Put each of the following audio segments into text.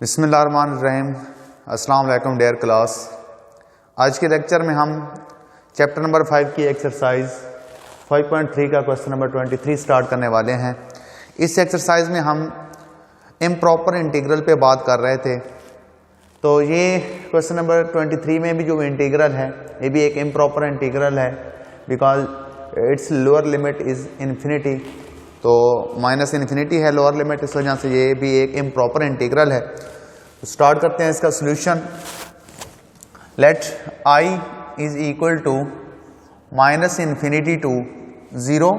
बिस्मिल्लाहिर्रहमानिर्रहीम। अस्सलाम वालेकुम डियर क्लास। आज के लेक्चर में हम चैप्टर नंबर 5 की एक्सरसाइज 5.3 का क्वेश्चन नंबर 23 स्टार्ट करने वाले हैं। इस एक्सरसाइज में हम इम्प्रॉपर इंटीग्रल पे बात कर रहे थे। तो ये क्वेश्चन नंबर 23 में भी जो इंटीग्रल है ये भी एक इम्प्रॉपर इंटीग्रल है, because it's lower limit is infinity. तो माइनस इन्फिनिटी है लोअर लिमिट, इस वजह से ये भी एक इम्प्रॉपर इंटीग्रल है। तो स्टार्ट करते हैं इसका solution. Let I is equal to minus infinity to 0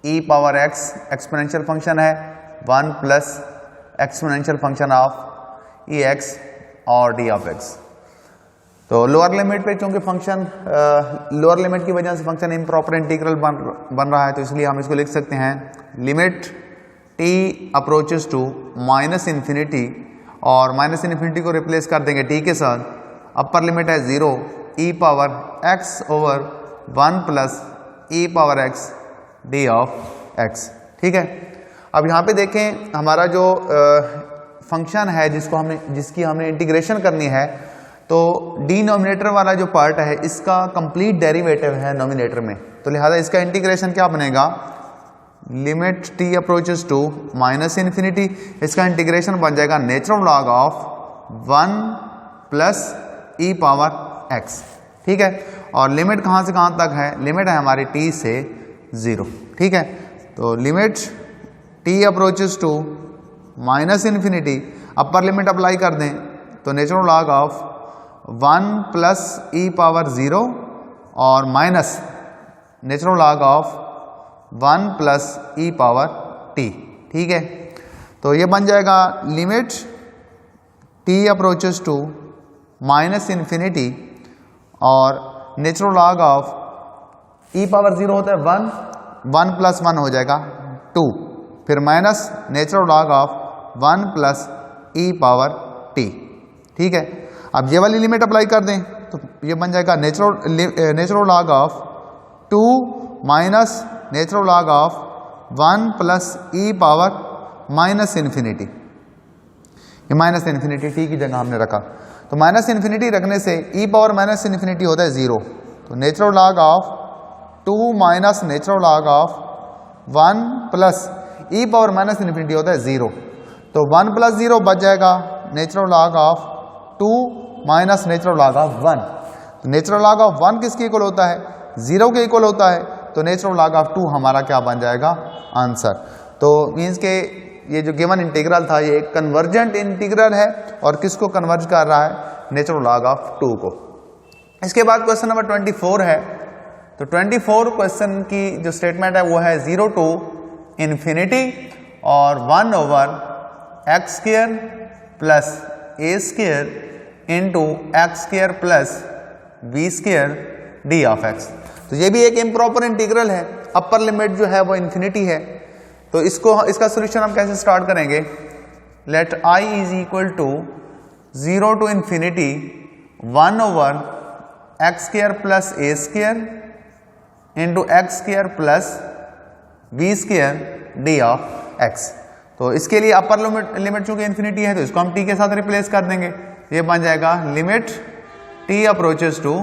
e power x, exponential function है 1 plus exponential function of e x और डी ऑफ एक्स। तो लोअर लिमिट पे चूंकि फंक्शन लोअर लिमिट की वजह से फंक्शन इम्प्रॉपर इंटीग्रल बन रहा है, तो इसलिए हम इसको लिख सकते हैं limit T approaches to minus infinity, और माइनस इन्फिनिटी को रिप्लेस कर देंगे टी के साथ। अपर लिमिट है 0 e power x over 1 plus e power x d of x. ठीक है, अब यहाँ पे देखें हमारा जो फंक्शन है जिसकी हमने इंटीग्रेशन करनी है, तो डिनोमिनेटर वाला जो पार्ट है इसका कंप्लीट डेरिवेटिव है नोमिनेटर में, तो लिहाजा इसका इंटीग्रेशन क्या बनेगा, limit T approaches to minus infinity, इसका इंटीग्रेशन बन जाएगा natural log of 1 plus e power x. ठीक है, और लिमिट कहाँ से कहाँ तक है, लिमिट है हमारी t से 0। ठीक है, तो limit t approaches to minus infinity, upper limit apply कर दें तो natural log of 1 plus e power 0 और minus natural log of 1 plus e power t। ठीक है, तो ये बन जाएगा limit t approaches to minus infinity और natural log of e power 0 होता है 1 प्लस 1 हो जाएगा 2, फिर minus natural log of 1 plus e power t। ठीक है, अब ये वाली लिमिट अप्लाई कर दें तो ये बन जाएगा natural log of 2 minus natural log of 1 plus e power minus infinity. ये माइनस इन्फिनिटी टी की जगह हमने रखा, तो माइनस इन्फिनिटी रखने से ई पावर माइनस इन्फिनिटी होता है 0, तो natural log of 2 minus natural log of 1 plus e power minus infinity होता है 0, तो 1 प्लस 0 बच जाएगा natural log of 2 minus natural log of 1। तो नेचुरल लॉग ऑफ 1 किसके इक्वल होता है, 0 के इक्वल होता है, तो नेचुरल लॉग ऑफ 2 हमारा क्या बन जाएगा, आंसर। तो मीन्स के ये जो गिवन इंटीग्रल था ये एक कन्वर्जेंट इंटीग्रल है, और किसको कन्वर्ज कर रहा है, नेचुरल लॉग ऑफ 2 को। इसके बाद क्वेश्चन नंबर 24 है। तो 24 क्वेश्चन की जो स्टेटमेंट है वो है 0 टू इन्फिनिटी और 1 over x square plus A square into x square plus B square d of x. तो ये भी एक इम्प्रॉपर इंटीग्रल है, अपर लिमिट जो है वो इन्फिनिटी है। तो इसका सोल्यूशन हम कैसे स्टार्ट करेंगे, let I is equal to 0 to infinity 1 over x square plus A square into x square plus B square d of x. तो इसके लिए अपर लिमिट चूंकि इन्फिनिटी है तो इसको हम t के साथ रिप्लेस कर देंगे, ये बन जाएगा limit t approaches two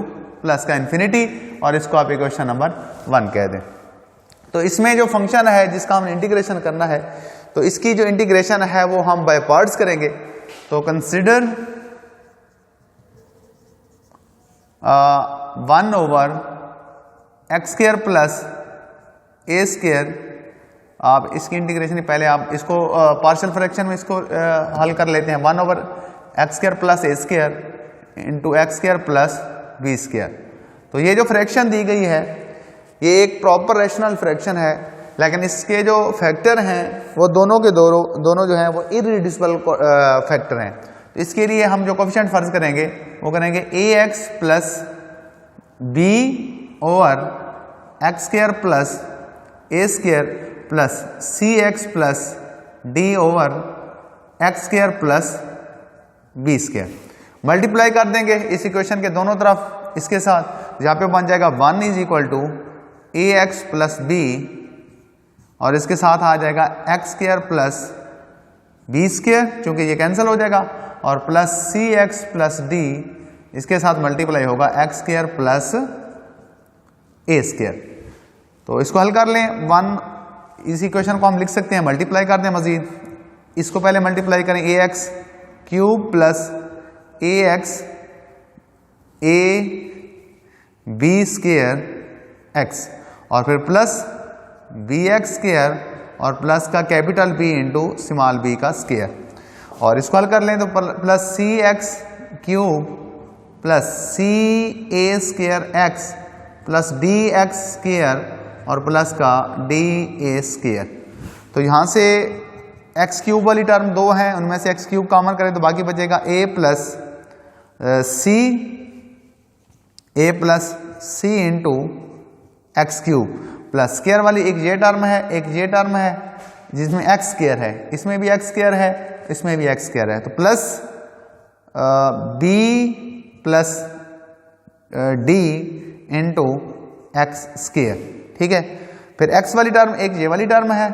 plus का इन्फिनिटी, और इसको आप इक्वेशन नंबर 1 कह दें। तो इसमें जो फंक्शन है जिसका हमने इंटीग्रेशन करना है, तो इसकी जो इंटीग्रेशन है वो हम बाय पार्ट्स करेंगे। तो consider 1 over x square plus ए स्क्वायर, आप इसकी इंटीग्रेशन पहले आप इसको पार्शियल फ्रैक्शन में इसको हल कर लेते हैं। 1 ओवर एक्स स्क्वायर प्लस ए square into x square plus B square. तो ये जो फ्रैक्शन दी गई है ये एक प्रॉपर रैशनल फ्रैक्शन है, लेकिन इसके जो फैक्टर हैं वो दोनों जो हैं वो इररिड्यूसिबल फैक्टर हैं। तो इसके लिए हम जो कोफिशिएंट फर्ज करेंगे वो करेंगे a x plus b over x square plus A square plus C x plus d over x square plus B square. Multiply कर देंगे इस इक्वेशन के दोनों तरफ इसके साथ, जहाँ पे बन जाएगा 1 is equal to A x plus B, और इसके साथ आ जाएगा x square plus B square, चूंकि ये कैंसिल हो जाएगा, और प्लस सी एक्स प्लस डी, इसके साथ मल्टीप्लाई होगा एक्स स्क्वायर प्लस ए स्क्वायर। तो इसको हल कर लें, इस इक्वेशन को हम लिख सकते हैं, मल्टीप्लाई कर दें मजीद, इसको पहले मल्टीप्लाई करें, a x cube plus a x a B square x, और फिर प्लस बी एक्स स्क्वायर और प्लस का capital B into small b का स्क्वायर, और इसको हल कर लें तो प्लस सी एक्स क्यूब प्लस सी ए square x plus d x square और प्लस का डी ए स्क्वायर। तो यहाँ से एक्स क्यूब वाली टर्म दो हैं, उनमें से एक्स क्यूब कॉमन करें तो बाकी बचेगा a plus c into x cube, plus square वाली एक ये टर्म है, एक ये टर्म है जिसमें एक्स स्क्वायर है, इसमें भी एक्स स्क्वायर है, इसमें भी एक्स स्क्वायर है, तो plus B plus D into x square. ठीक है, फिर एक्स वाली टर्म एक ये वाली टर्म है,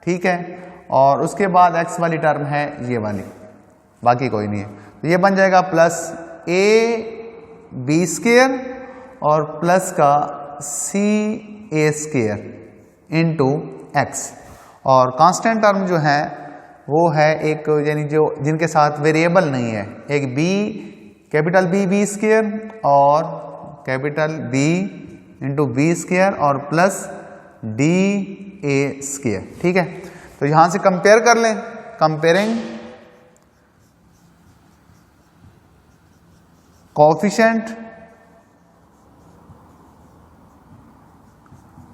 ठीक है, और उसके बाद एक्स वाली टर्म है ये वाली, बाकी कोई नहीं है, तो ये बन जाएगा प्लस ए बी स्क्वायर और प्लस का सी ए स्क्वायर इंटू एक्स, और कांस्टेंट टर्म जो है वो है एक, यानी जो जिनके साथ वेरिएबल नहीं है, एक बी कैपिटल बी स्क्वायर और capital B into B square और प्लस डी ए स्क्वायर। ठीक है, तो यहां से कंपेयर कर लें, comparing coefficient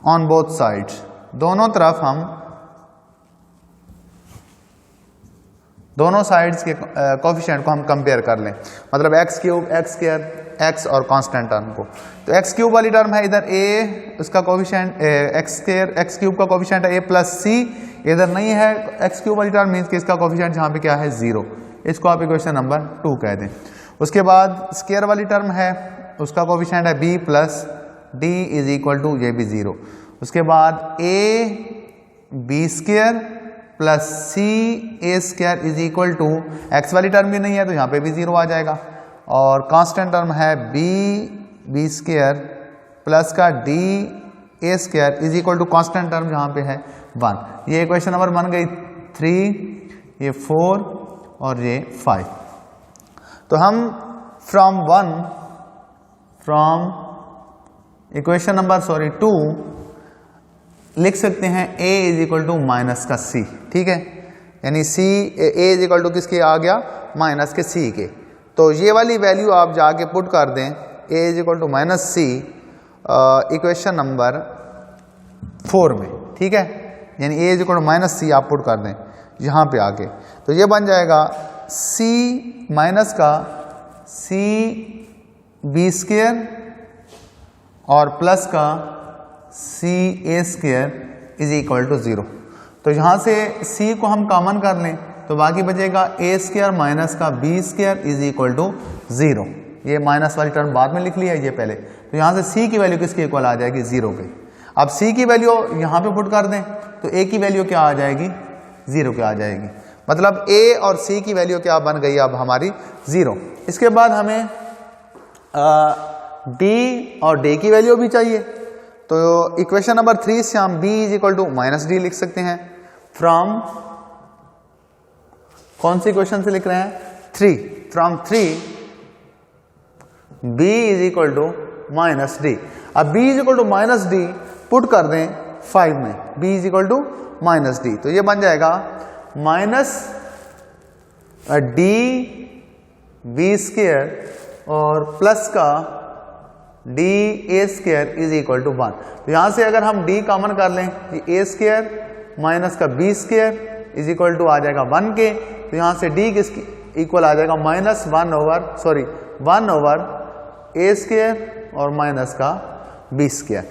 on both sides, दोनों तरफ हम दोनों साइड्स के कोएफिशिएंट को हम कंपेयर कर लें, मतलब x cube x square x और कांस्टेंट टर्म को। तो एक्स क्यूब वाली टर्म है इधर ए, उसका coefficient x square x cube का कोएफिशिएंट है ए प्लस सी, इधर नहीं है एक्स क्यूब वाली टर्म, मीन्स कि इसका कोएफिशिएंट यहाँ पे क्या है 0, इसको आप इक्वेशन नंबर 2 कह दें। उसके बाद स्क्वायर वाली टर्म है, उसका कोएफिशिएंट है B plus D is equal to ये भी 0। उसके बाद A B square plus C A square is equal to, x वाली टर्म भी नहीं है तो यहाँ पे भी 0 आ जाएगा, और कांस्टेंट टर्म है बी स्क्वायर प्लस का d A square is equal to constant term जहाँ पे है 1। ये इक्वेशन नंबर बन गई 3, ये 4 और ये 5। तो हम फ्रॉम इक्वेशन नंबर 2 लिख सकते हैं a is equal to minus k c। ठीक है, यानी a इज इक्वल टू किसके आ गया, माइनस के c के। तो ये वाली वैल्यू आप जाके पुट कर दें, a is equal to minus c equation number 4 में। ठीक है, यानी a is equal to minus c आप पुट कर दें यहाँ पे आके, तो ये बन जाएगा c minus k c B square और प्लस का सी ए स्क्वायर इज इक्वल टू 0। तो यहाँ से c को हम कॉमन कर लें तो बाकी बचेगा ए स्क्वायर माइनस का b square is equal to 0। ये माइनस वाली टर्म बाद में लिख लिया है ये पहले, तो यहाँ से c की वैल्यू किसके इक्वल आ जाएगी 0 के। अब c की वैल्यू यहाँ पे पुट कर दें तो a की वैल्यू क्या आ जाएगी 0 क्या आ जाएगी, मतलब a और c की वैल्यू क्या बन गई अब हमारी 0। इसके बाद हमें d और d की वैल्यू भी चाहिए, तो इक्वेशन नंबर 3 से हम b is equal to minus d लिख सकते हैं। फ्रॉम कौन सी इक्वेशन से लिख रहे हैं 3, from 3 b is equal to minus d. अब b is equal to minus d put कर दें 5 में, b is equal to minus d, तो ये बन जाएगा माइनस डी बी स्क्वायर और प्लस का d A square is equal to 1। तो यहां से अगर हम d कॉमन कर लें, ए स्क्वायर माइनस का b square is equal to आ जाएगा 1 के, तो यहां से d किसकी इक्वल आ जाएगा माइनस 1 ओवर ए स्क्वायर और माइनस का बी स्क्वायर।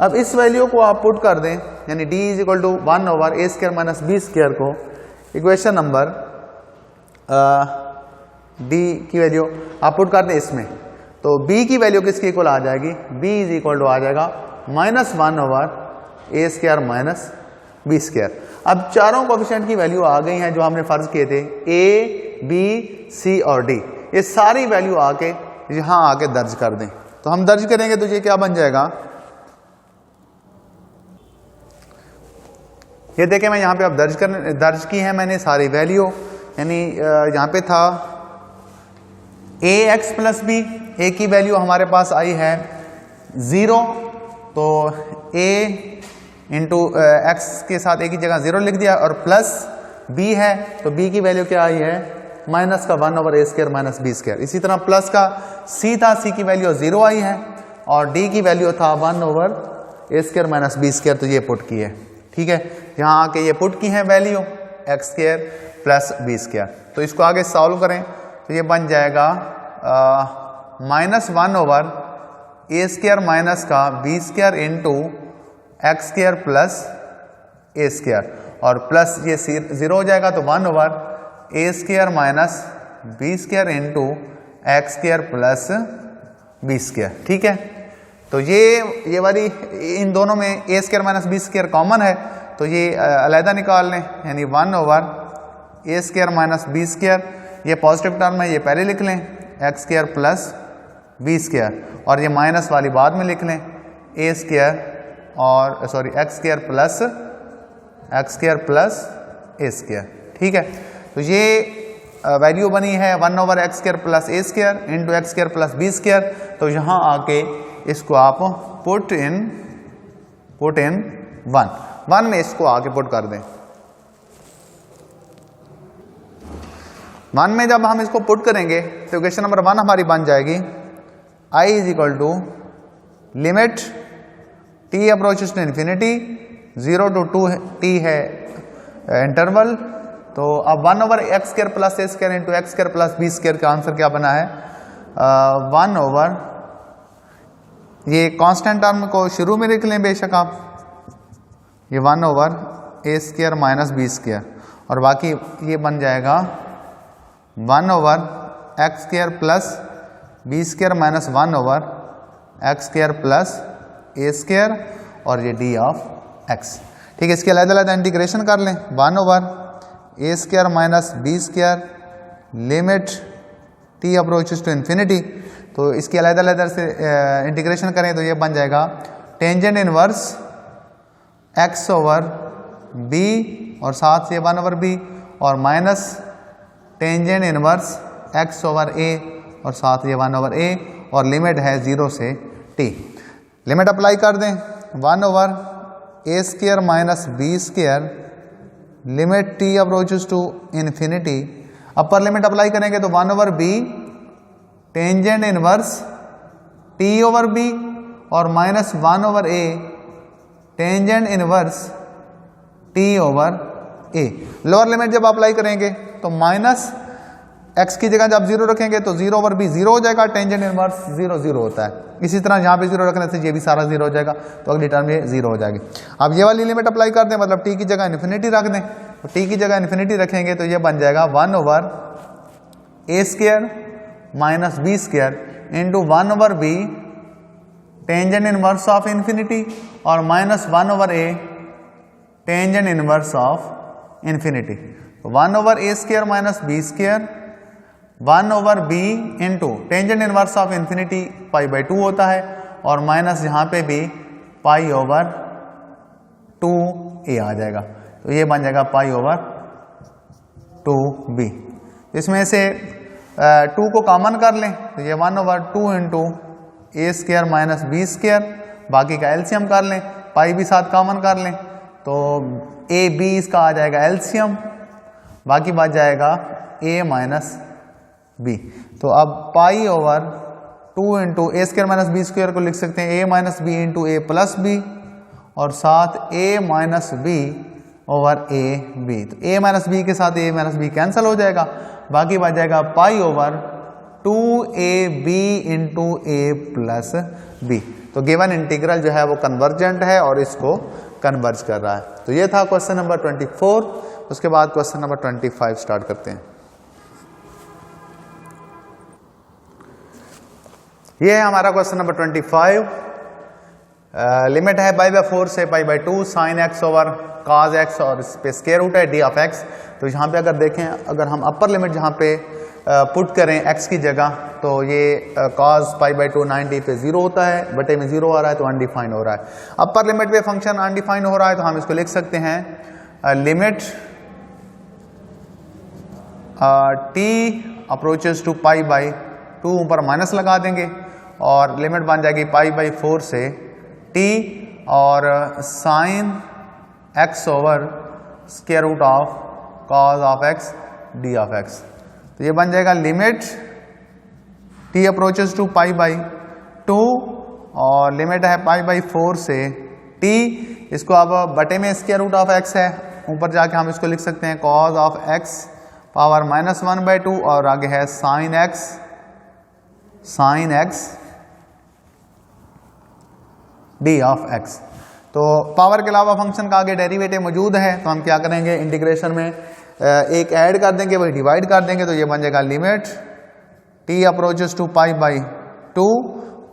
अब इस वैल्यू को आप पुट कर दें, यानी d is equal to 1 over a square minus b square को इक्वेशन नंबर d की वैल्यू आप पुट कर दें इसमें, तो b की वैल्यू किसकी इक्वल आ जाएगी, b इज इक्वल टू आ जाएगा minus 1 over a square minus b square. अब चारों कोएफिशिएंट की वैल्यू आ गई हैं जो हमने फर्ज किए थे, ए बी सी और डी, ये सारी वैल्यू आके यहां आके दर्ज कर दें। तो हम दर्ज करेंगे तो ये क्या बन जाएगा, ये देखें मैं यहां पे अब दर्ज की है मैंने सारी वैल्यू, यानी यहां पे था ए एक्स प्लस बी, ए की वैल्यू हमारे पास आई है 0, तो ए इंटू एक्स के साथ ए की जगह 0 लिख दिया, और प्लस बी है तो बी की वैल्यू क्या आई है, माइनस का 1/a² माइनस b²। इसी तरह प्लस का सी था, सी की वैल्यू 0 आई है, और डी की वैल्यू था 1/a² माइनस b², तो ये पुट की है। ठीक है, यहाँ आके ये पुट की है वैल्यू x² प्लस b²। तो इसको आगे सॉल्व करें तो ये बन जाएगा -1/a² माइनस का b² into x² plus a², और प्लस ये 0 हो जाएगा तो 1/a² minus b² into x² plus b²। ठीक है, तो ये वाली इन दोनों में a² माइनस b² कॉमन है, तो ये अलहदा निकाल लें, यानी 1/a² माइनस b², ये पॉजिटिव टर्म है ये पहले लिख लें, x² प्लस b², और ये माइनस वाली बाद में लिख लें, a² और सॉरी x² प्लस a²। ठीक है, तो ये वैल्यू बनी है 1/x² plus a² into x² plus b²। तो यहाँ आके इसको आप पुट इन 1 में इसको आके पुट कर दें। 1 में जब हम इसको पुट करेंगे तो इक्वेशन नंबर 1 हमारी बन जाएगी I is equal to limit t approaches to infinity 0 to 2t है इंटरवल। तो अब 1/x² plus a² into x² plus b² का आंसर क्या बना है, 1/, ये कांस्टेंट टर्म को शुरू में लिख लें बेशक आप, ये 1/a² माइनस b², और बाकी ये बन जाएगा 1/x² plus b² minus 1/x² plus a², और ये d ऑफ x। ठीक है, इसके अलग-अलग इंटीग्रेशन कर लें, 1/a² minus b² limit t approaches to infinity. तो इसकी अलग-अलग से इंटीग्रेशन करें तो ये बन जाएगा टेंजेंट इनवर्स x/b, और साथ से 1/b, और माइनस टेंजेंट इनवर्स x/a, और साथ ये 1/a, और लिमिट है 0 से t। लिमिट अप्लाई कर दें, 1/a² minus b² limit t approaches to infinity. Upper limit apply करेंगे तो 1/b टेंजेंट इनवर्स t/b, और minus 1/a tangent inverse t/a। Lower limit जब अप्लाई करेंगे तो माइनस x की जगह जब 0 रखेंगे तो 0/b 0 हो जाएगा, टेंजेंट इनवर्स 0 होता है। इसी तरह यहाँ पे 0 रखने से ये भी सारा 0 हो जाएगा, तो अगली टर्म ये 0 हो जाएगी। अब ये वाली लिमिट अप्लाई कर दें, मतलब t की जगह इन्फिनिटी रख दें, तो t की जगह इन्फिनिटी रखेंगे तो ये बन जाएगा 1/a² minus b² into 1/b tangent inverse of infinity, और minus 1/a tangent inverse of infinity. तो 1/a² minus b², 1/b into tangent inverse of infinity π/2 होता है, और माइनस यहाँ पे भी π/2a आ जाएगा, तो ये बन जाएगा π/2b। इसमें से 2 को कॉमन कर लें तो ये 1/2 इंटू a² माइनस b², बाकी का एलसीएम कर लें, पाई भी साथ कॉमन कर लें, तो a b इसका आ जाएगा एलसीएम, बाकी बच जाएगा a माइनस b। तो अब π/2 इंटू a² माइनस b² को लिख सकते हैं a minus b into a plus b, और साथ a minus b over a b। तो a माइनस b के साथ a माइनस b कैंसिल हो जाएगा, बाकी बच जाएगा π/2ab into a plus b। तो गिवन इंटीग्रल जो है वो कन्वर्जेंट है और इसको कन्वर्ज कर रहा है। तो ये था क्वेश्चन नंबर 24। उसके बाद क्वेश्चन नंबर 25 स्टार्ट करते हैं। ये है हमारा क्वेश्चन नंबर 25। लिमिट है पाई बाय 4 से pi by 2 sine x over cos x और इस पे स्क्वायर रूट है डी ऑफ एक्स। तो यहाँ पे अगर देखें, अगर हम अपर लिमिट जहाँ पे पुट करें x की जगह, तो ये cos पाई बाई 2 90 पे 0 होता है, बटे में 0 आ रहा है तो अनडिफाइंड हो रहा है। अपर लिमिट पे फंक्शन अनडिफाइंड हो रहा है तो हम इसको लिख सकते हैं limit t approaches to pi by 2, ऊपर माइनस लगा देंगे और लिमिट बन जाएगी पाई बाई 4 से t और sine x over square root of cos of x d of x। तो ये बन जाएगा limit t approaches to pi by 2 और लिमिट है पाई बाई 4 से t। इसको अब बटे में स्क्वायर रूट ऑफ x है, ऊपर जाके हम इसको लिख सकते हैं cos ऑफ x पावर -1/2 और आगे है sine x d of x। तो पावर के अलावा फंक्शन का आगे डेरिवेटिव मौजूद है, तो हम क्या करेंगे, इंटीग्रेशन में एक ऐड कर देंगे, वही डिवाइड कर देंगे, तो ये बन जाएगा limit t approaches to pi by 2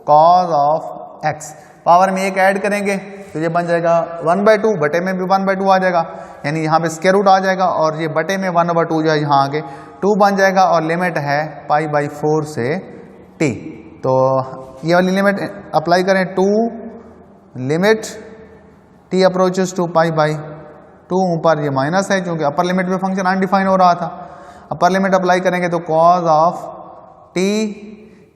cos of x। Power में एक ऐड करेंगे तो ये बन जाएगा 1/2, बटे में भी 1/2 आ जाएगा, यानी यहाँ पे स्क्वायर रूट आ जाएगा और ये बटे में 1/2 जो है यहाँ आगे 2 बन जाएगा और लिमिट है पाई बाई 4 से t। तो ये वाली लिमिट अप्लाई करें, 2 limit t approaches to pi by 2, ऊपर ये माइनस है क्योंकि अपर लिमिट में फंक्शन अनडिफाइन हो रहा था। अपर लिमिट अप्लाई करेंगे तो cos ऑफ t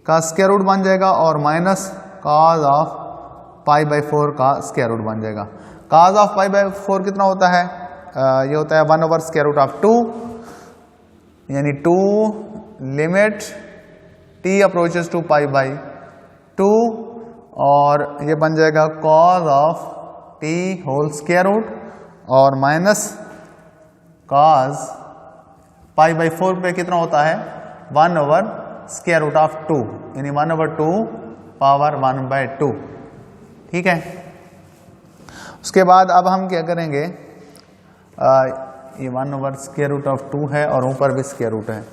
का स्क्वायर रूट बन जाएगा और minus cos of pi by 4 का स्क्वायर रूट बन जाएगा। cos ऑफ पाई बाई 4 कितना होता है, ये होता है 1 ओवर स्क्वायर रूट ऑफ 2, यानी 2 limit t approaches to pi by 2 और ये बन जाएगा cos of t whole square root और माइनस cos पाई बाई 4 पे कितना होता है 1 ओवर स्क्वायर रूट ऑफ 2, यानी 1/2 पावर 1/2। ठीक है, उसके बाद अब हम क्या करेंगे, ये 1 ओवर स्क्वायर रूट ऑफ 2 है और ऊपर भी स्क्वायर रूट है।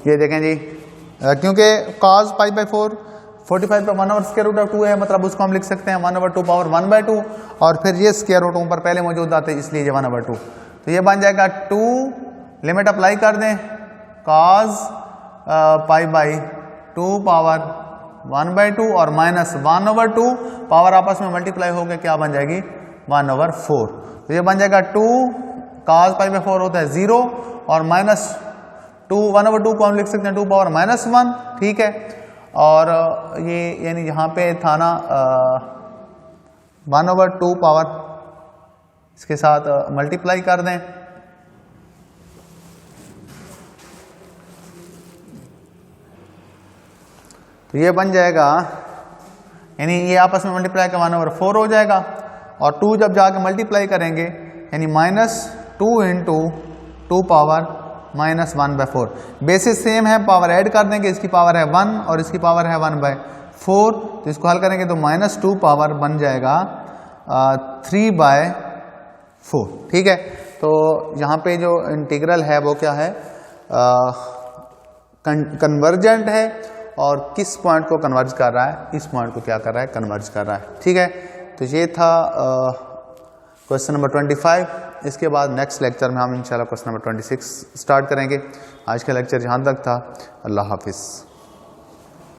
ये देखें जी, क्योंकि cos पाई बाई 4 45 पे 1 ओवर स्क्वायर रूट ऑफ 2 है, मतलब उसको हम लिख सकते हैं 1/2 पावर 1/2 और फिर ये स्क्वायर रूट ऊपर पहले मौजूद आते हैं इसलिए ये 1/2। तो ये बन जाएगा 2 लिमिट अप्लाई कर दें cos पाई बाई 2 पावर 1/2 और माइनस 1/2 पावर आपस में मल्टीप्लाई हो गए क्या बन जाएगी 1/4। तो ये बन जाएगा 2 cos पाई बाई 4 होता है 0 और माइनस 2 1/2 को हम लिख सकते हैं 2 पावर -1। ठीक है, और ये यानी यहाँ पे था ना 1/2 पावर, इसके साथ मल्टीप्लाई कर दें तो ये बन जाएगा, यानी ये आपस में मल्टीप्लाई का 1/4 हो जाएगा और 2 जब जाके मल्टीप्लाई करेंगे यानी -2 इंटू 2 पावर -1/4। बेसिस सेम है, पावर ऐड कर देंगे, इसकी पावर है 1 और इसकी पावर है 1/4, तो इसको हल करेंगे तो -2 पावर बन जाएगा 3/4। ठीक है, तो यहाँ पे जो इंटीग्रल है वो क्या है, कन्वर्जेंट है और किस पॉइंट को कन्वर्ज कर रहा है, इस पॉइंट को क्या कर रहा है, कन्वर्ज कर रहा है। ठीक है, तो ये था क्वेश्चन नंबर 25। इसके बाद नेक्स्ट लेक्चर में हम इंशाल्लाह क्वेश्चन नंबर 26 स्टार्ट करेंगे। आज का लेक्चर यहाँ तक था। अल्लाह हाफिज़।